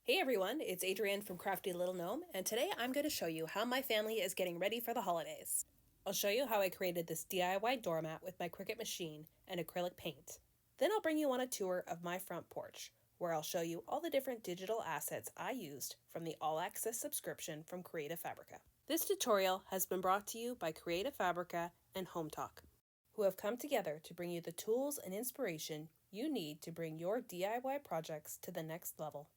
Hey everyone, it's Adrienne from Crafty Little Gnome, and today I'm going to show you how my family is getting ready for the holidays. I'll show you how I created this DIY doormat with my Cricut machine and acrylic paint. Then I'll bring you on a tour of my front porch, where I'll show you all the different digital assets I used from the All Access subscription from Creative Fabrica. This tutorial has been brought to you by Creative Fabrica and Home Talk, who have come together to bring you the tools and inspiration you need to bring your DIY projects to the next level.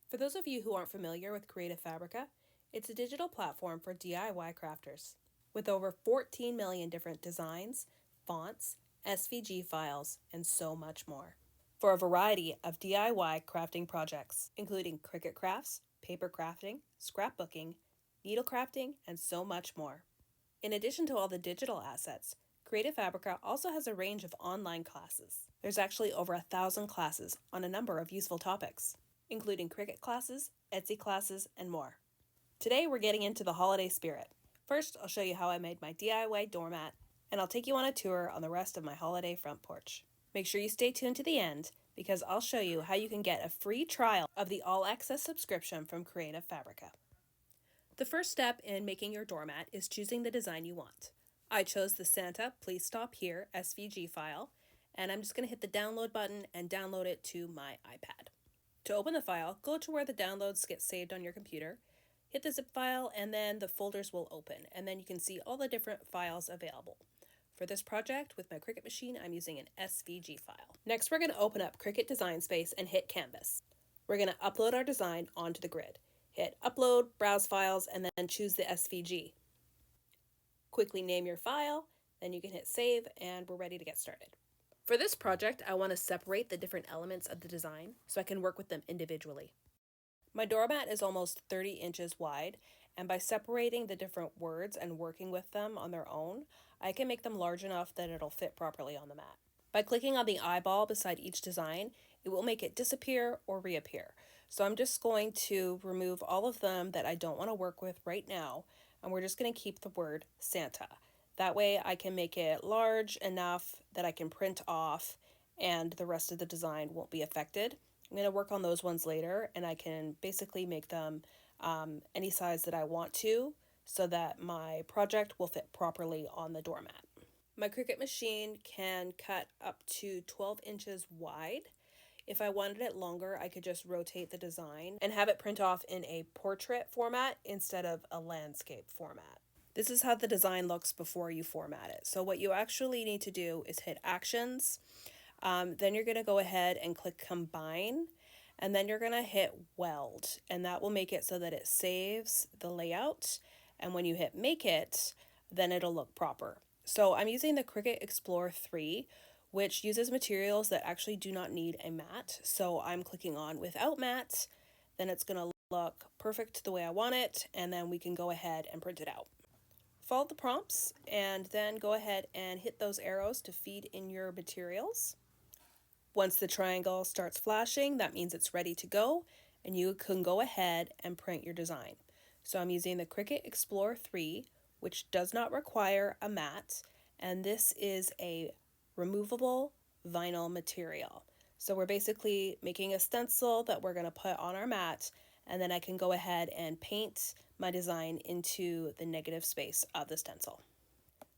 For those of you who aren't familiar with Creative Fabrica, it's a digital platform for DIY crafters. With over 14 million different designs, fonts, SVG files, and so much more. For a variety of DIY crafting projects, including Cricut crafts, paper crafting, scrapbooking, needle crafting, and so much more. In addition to all the digital assets, Creative Fabrica also has a range of online classes. There's actually over 1,000 classes on a number of useful topics, including Cricut classes, Etsy classes, and more. Today we're getting into the holiday spirit. First, I'll show you how I made my DIY doormat, and I'll take you on a tour on the rest of my holiday front porch. Make sure you stay tuned to the end, because I'll show you how you can get a free trial of the All Access subscription from Creative Fabrica. The first step in making your doormat is choosing the design you want. I chose the Santa Please Stop Here SVG file, and I'm just going to hit the download button and download it to my iPad. To open the file, go to where the downloads get saved on your computer, hit the zip file, and then the folders will open, and then you can see all the different files available. For this project, with my Cricut machine, I'm using an SVG file. Next, we're going to open up Cricut Design Space and hit Canvas. We're going to upload our design onto the grid. Hit Upload, Browse Files, and then choose the SVG. Quickly name your file, then you can hit Save, and we're ready to get started. For this project, I want to separate the different elements of the design so I can work with them individually. My doormat is almost 30 inches wide, and by separating the different words and working with them on their own, I can make them large enough that it'll fit properly on the mat. By clicking on the eyeball beside each design, it will make it disappear or reappear. So I'm just going to remove all of them that I don't want to work with right now, and we're just going to keep the word Santa. That way I can make it large enough that I can print off and the rest of the design won't be affected. I'm going to work on those ones later, and I can basically make them any size that I want to so that my project will fit properly on the doormat. My Cricut machine can cut up to 12 inches wide. If I wanted it longer, I could just rotate the design and have it print off in a portrait format instead of a landscape format. This is how the design looks before you format it. So what you actually need to do is hit Actions. Then you're going to go ahead and click Combine. And then you're going to hit Weld. And that will make it so that it saves the layout. And when you hit Make It, then it'll look proper. So I'm using the Cricut Explore 3, which uses materials that actually do not need a mat. So I'm clicking on Without Mat. Then it's going to look perfect the way I want it. And then we can go ahead and print it out. Follow the prompts and then go ahead and hit those arrows to feed in your materials. Once the triangle starts flashing, that means it's ready to go, and you can go ahead and print your design. So I'm using the Cricut Explore 3, which does not require a mat, and this is a removable vinyl material. So we're basically making a stencil that we're going to put on our mat, and then I can go ahead and paint my design into the negative space of the stencil.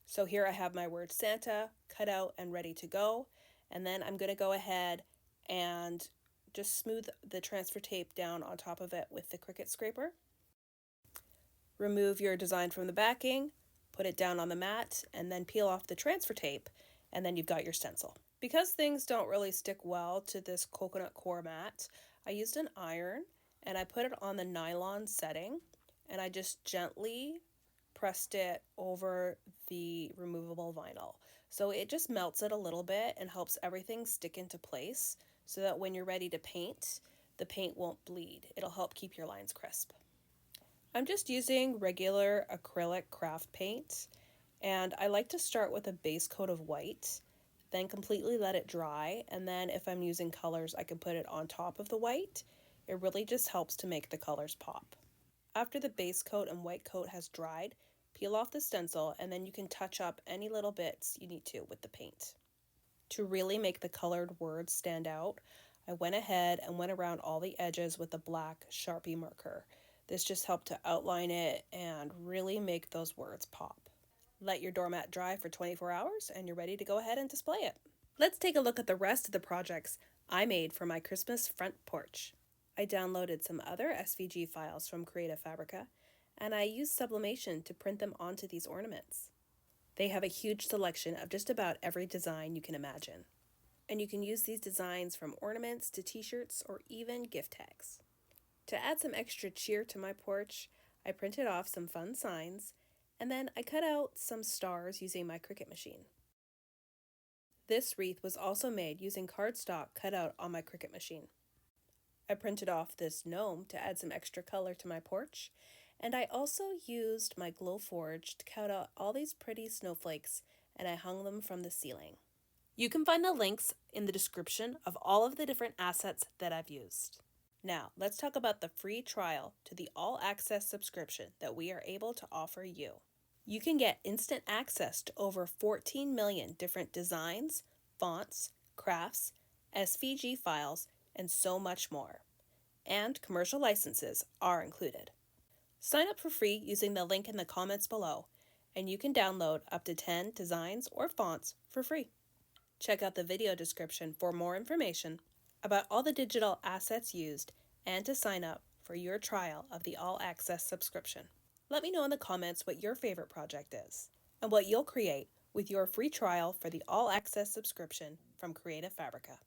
So here I have my word Santa cut out and ready to go. And then I'm going to go ahead and just smooth the transfer tape down on top of it with the Cricut scraper. Remove your design from the backing, put it down on the mat, and then peel off the transfer tape, and then you've got your stencil. Because things don't really stick well to this coconut core mat, I used an iron and I put it on the nylon setting, and I just gently pressed it over the removable vinyl. So it just melts it a little bit and helps everything stick into place so that when you're ready to paint, the paint won't bleed. It'll help keep your lines crisp. I'm just using regular acrylic craft paint, and I like to start with a base coat of white, then completely let it dry, and then if I'm using colors, I can put it on top of the white. It really just helps to make the colors pop. After the base coat and white coat has dried, peel off the stencil, and then you can touch up any little bits you need to with the paint. To really make the colored words stand out, I went ahead and went around all the edges with a black Sharpie marker. This just helped to outline it and really make those words pop. Let your doormat dry for 24 hours and you're ready to go ahead and display it. Let's take a look at the rest of the projects I made for my Christmas front porch. I downloaded some other SVG files from Creative Fabrica, and I used sublimation to print them onto these ornaments. They have a huge selection of just about every design you can imagine. And you can use these designs from ornaments to t-shirts or even gift tags. To add some extra cheer to my porch, I printed off some fun signs, and then I cut out some stars using my Cricut machine. This wreath was also made using cardstock cut out on my Cricut machine. I printed off this gnome to add some extra color to my porch, and I also used my Glowforge to cut out all these pretty snowflakes, and I hung them from the ceiling. You can find the links in the description of all of the different assets that I've used. Now, let's talk about the free trial to the all-access subscription that we are able to offer you. You can get instant access to over 14 million different designs, fonts, crafts, SVG files, and so much more. And commercial licenses are included. Sign up for free using the link in the comments below, and you can download up to 10 designs or fonts for free. Check out the video description for more information about all the digital assets used and to sign up for your trial of the All Access subscription. Let me know in the comments what your favorite project is and what you'll create with your free trial for the All Access subscription from Creative Fabrica.